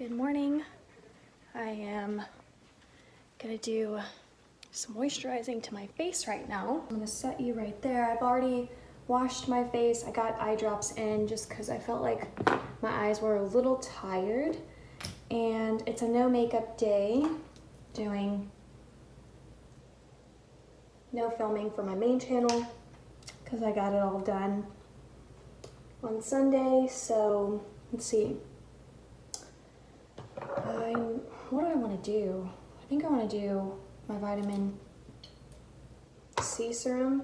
Good morning. I am gonna do some moisturizing to my face right now. I'm gonna set you right there. I've already washed my face. I got eye drops in just because I felt like my eyes were a little tired. And it's a no makeup day, doing no filming for my main channel because I got it all done on Sunday. So let's see. What do I want to do? I think I want to do my vitamin C serum.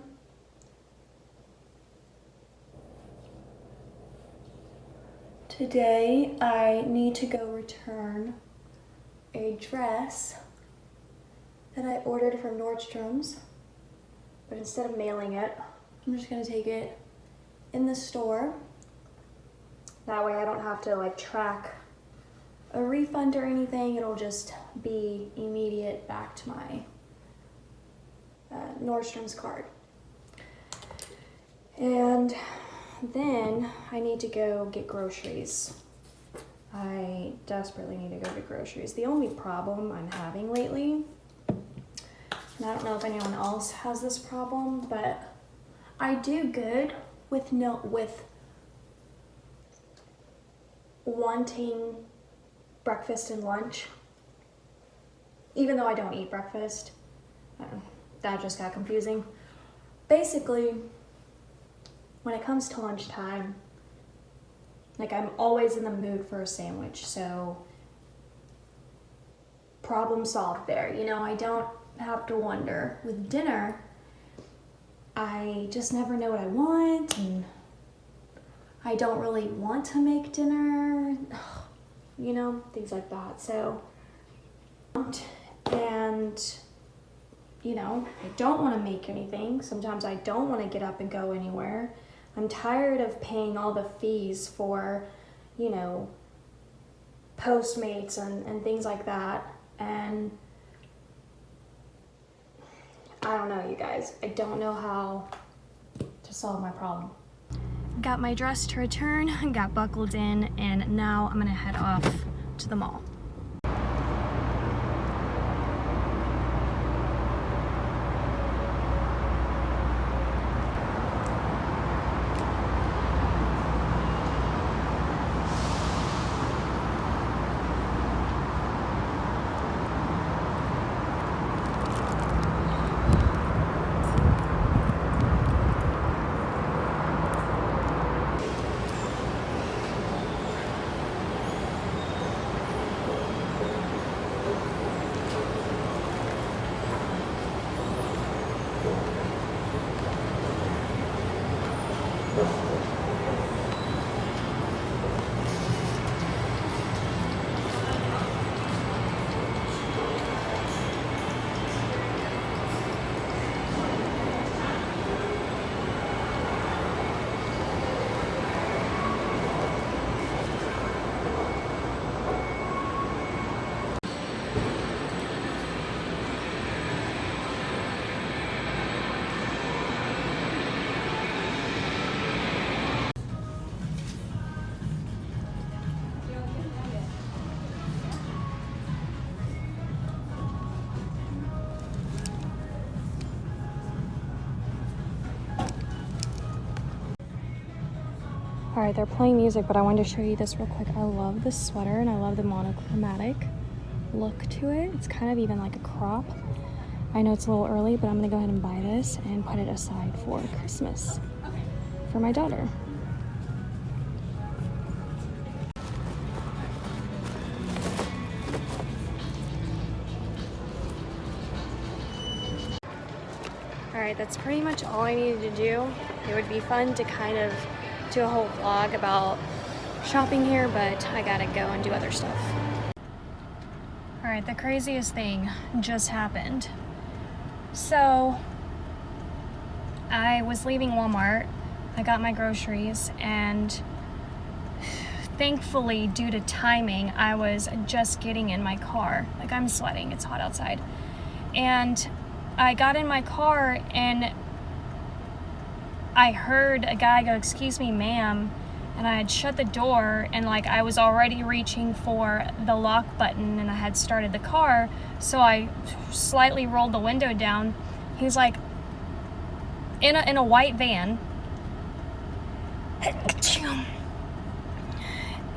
Today I need to go return a dress that I ordered from Nordstrom's, but instead of mailing it, I'm just gonna take it in the store. That way I don't have to like track a refund or anything. It'll just be immediate back to my Nordstrom's card. And then I need to go get groceries. I desperately need to go get groceries. The only problem I'm having lately, and I don't know if anyone else has this problem, but I do good with wanting breakfast and lunch, even though I don't eat breakfast. That just got confusing. Basically, when it comes to lunchtime, like I'm always in the mood for a sandwich, so problem solved there. You know, I don't have to wonder. With dinner, I just never know what I want, and I don't really want to make dinner. You know, things like that. So, and you know, I don't want to make anything. Sometimes I don't want to get up and go anywhere. I'm tired of paying all the fees for, you know, Postmates and things like that. And I don't know, you guys. I don't know how to solve my problem. Got my dress to return, got buckled in, and now I'm gonna head off to the mall. All right, they're playing music, but I wanted to show you this real quick. I love this sweater and I love the monochromatic look to it. It's kind of even like a crop. I know it's a little early, but I'm gonna go ahead and buy this and put it aside for Christmas for my daughter. All right, that's pretty much all I needed to do. It would be fun to kind of do a whole vlog about shopping here, but I gotta go and do other stuff. All right, the craziest thing just happened. So I was leaving Walmart, I got my groceries, and thankfully, due to timing, I was just getting in my car. Like, I'm sweating, it's hot outside. And I got in my car and I heard a guy go, "Excuse me, ma'am," and I had shut the door, and like I was already reaching for the lock button, and I had started the car, so I slightly rolled the window down. He's like in a white van,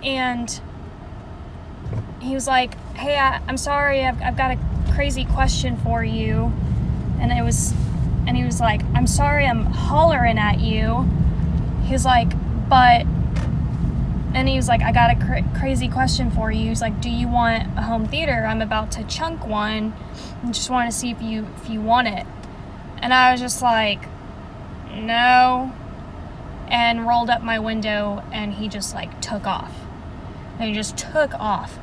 and he was like, hey, I'm sorry, I've got a crazy question for you. And he was like, I'm sorry I'm hollering at you. He was like, but, and he was like, I got a crazy question for you. He's like, do you want a home theater? I'm about to chunk one and just want to see if you want it. And I was just like, no, and rolled up my window, and he just like took off. And he just took off.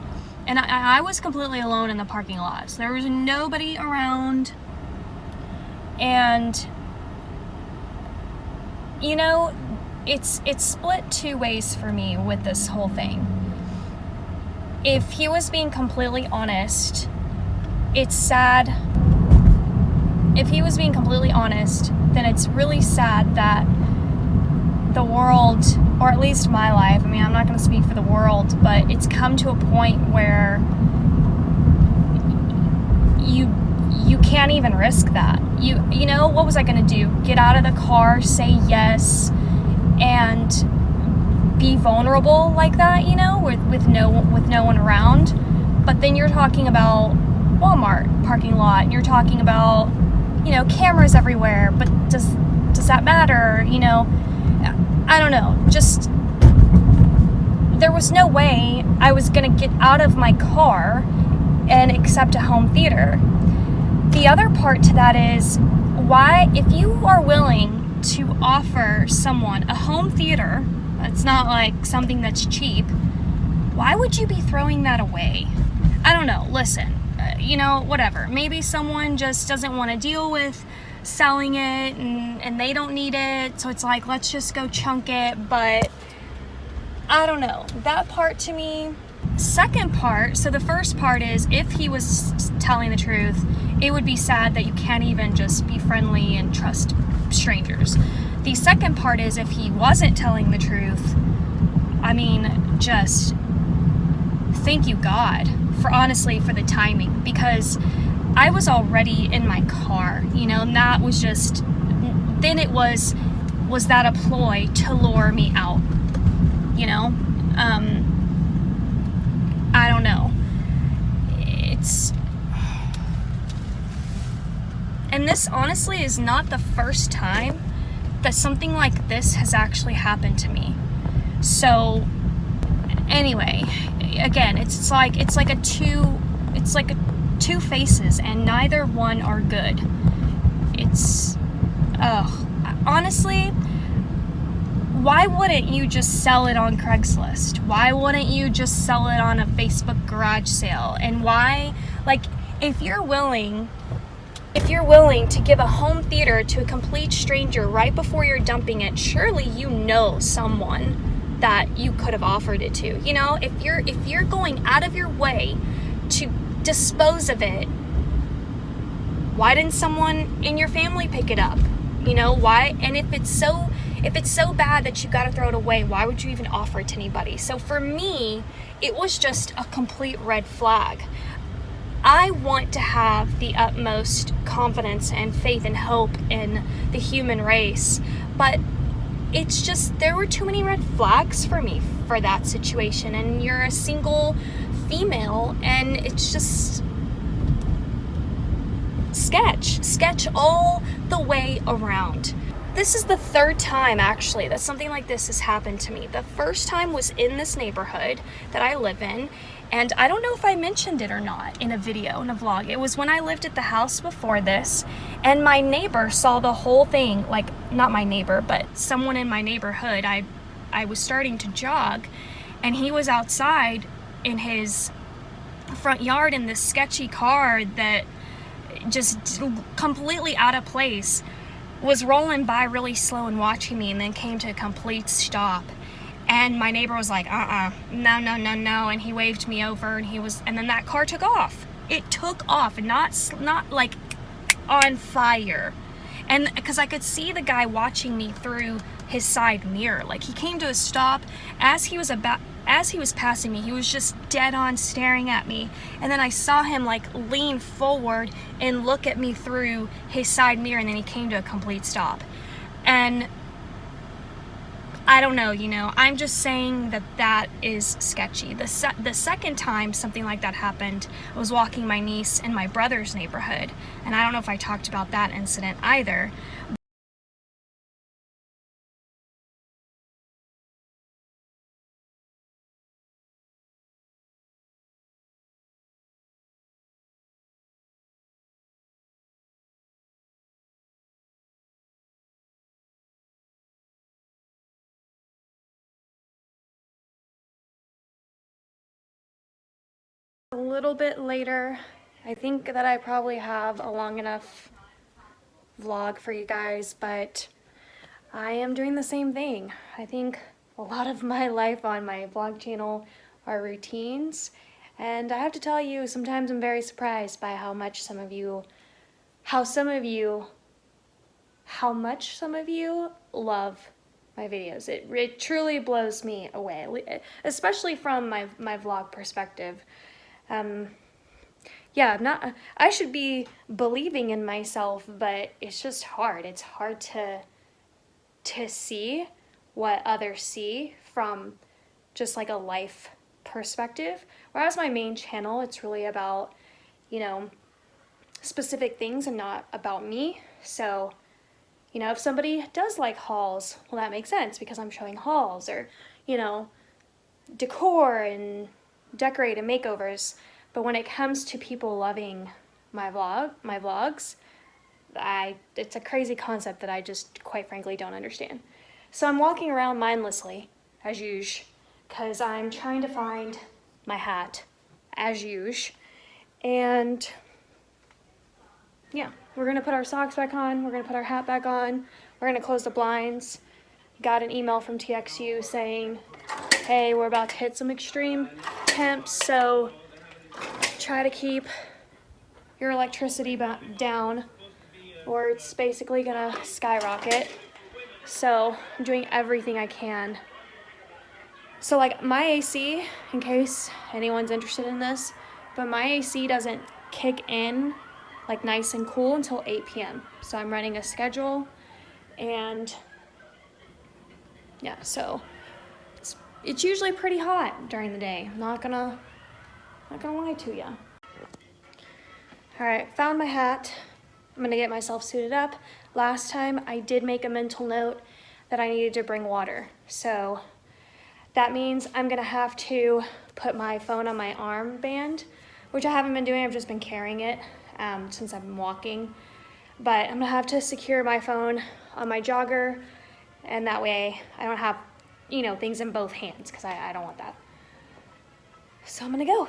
And I was completely alone in the parking lot. So there was nobody around. And, you know, it's split two ways for me with this whole thing. If he was being completely honest, it's sad. If he was being completely honest, then it's really sad that the world, or at least my life, I mean, I'm not going to speak for the world, but it's come to a point where you can't even risk that. You know, what was I going to do? Get out of the car, say yes, and be vulnerable like that, you know, with no one around. But then you're talking about Walmart parking lot, and you're talking about, you know, cameras everywhere, but does that matter? You know, I don't know, just, there was no way I was gonna get out of my car and accept a home theater. The other part to that is, why, if you are willing to offer someone a home theater, it's not like something that's cheap, why would you be throwing that away? I don't know, listen, you know, whatever. Maybe someone just doesn't want to deal with selling it, and they don't need it, so it's like, let's just go chunk it. But I don't know, that part to me. Second part, so the first part is, if he was telling the truth, it would be sad that you can't even just be friendly and trust strangers. The second part is, if he wasn't telling the truth, I mean, just thank you God for, honestly, for the timing, because I was already in my car, you know, and that was just, then it was that a ploy to lure me out, you know? I don't know. And this honestly is not the first time that something like this has actually happened to me. So anyway, again, it's like two faces, and neither one are good. Honestly, why wouldn't you just sell it on Craigslist? Why wouldn't you just sell it on a Facebook garage sale? And why, like, if you're willing to give a home theater to a complete stranger right before you're dumping it, surely you know someone that you could have offered it to. You know, if you're going out of your way to dispose of it, why didn't someone in your family pick it up? You know, why? And if it's so bad that you got to throw it away, why would you even offer it to anybody? So for me, it was just a complete red flag. I want to have the utmost confidence and faith and hope in the human race, but it's just, there were too many red flags for me for that situation. And you're a single female, and it's just sketch all the way around. This is the third time, actually, that something like this has happened to me. The first time was in this neighborhood that I live in, and I don't know if I mentioned it or not in a video, in a vlog. It was when I lived at the house before this, and my neighbor saw the whole thing. Like, not my neighbor, but someone in my neighborhood. I was starting to jog, and he was outside in his front yard in this sketchy car that just completely out of place, was rolling by really slow and watching me, and then came to a complete stop. And my neighbor was like, no, and he waved me over, and then that car took off. It took off, and not like on fire. And because I could see the guy watching me through his side mirror. Like, he came to a stop as he was passing me. He was just dead on staring at me, and then I saw him like lean forward and look at me through his side mirror, and then he came to a complete stop. And I don't know, you know, I'm just saying that that is sketchy. The second time something like that happened, I was walking my niece in my brother's neighborhood, and I don't know if I talked about that incident either. A little bit later, I think that I probably have a long enough vlog for you guys, but I am doing the same thing. I think a lot of my life on my vlog channel are routines, and I have to tell you, sometimes I'm very surprised by how much some of you love my videos. It truly blows me away, especially from my vlog perspective. Yeah, I should be believing in myself, but it's just hard. It's hard to see what others see from just like a life perspective. Whereas my main channel, it's really about, you know, specific things and not about me. So, you know, if somebody does like hauls, well, that makes sense because I'm showing hauls, or, you know, decor and decorate and makeovers. But when it comes to people loving my vlogs, it's a crazy concept that I just quite frankly don't understand. So I'm walking around mindlessly, as usual, because I'm trying to find my hat, as usual. And yeah, we're gonna put our socks back on, we're gonna put our hat back on, we're gonna close the blinds. Got an email from TXU saying, hey, we're about to hit some extreme temps, so try to keep your electricity down, or it's basically gonna skyrocket. So I'm doing everything I can. So like my AC, in case anyone's interested in this, but my AC doesn't kick in like nice and cool until 8 p.m. So I'm running a schedule, and yeah, so it's usually pretty hot during the day. I'm not gonna lie to you. All right, found my hat. I'm gonna get myself suited up. Last time I did make a mental note that I needed to bring water. So that means I'm gonna have to put my phone on my armband, which I haven't been doing. I've just been carrying it since I've been walking. But I'm gonna have to secure my phone on my jogger, and that way I don't have, you know, things in both hands, because I don't want that. So I'm gonna go.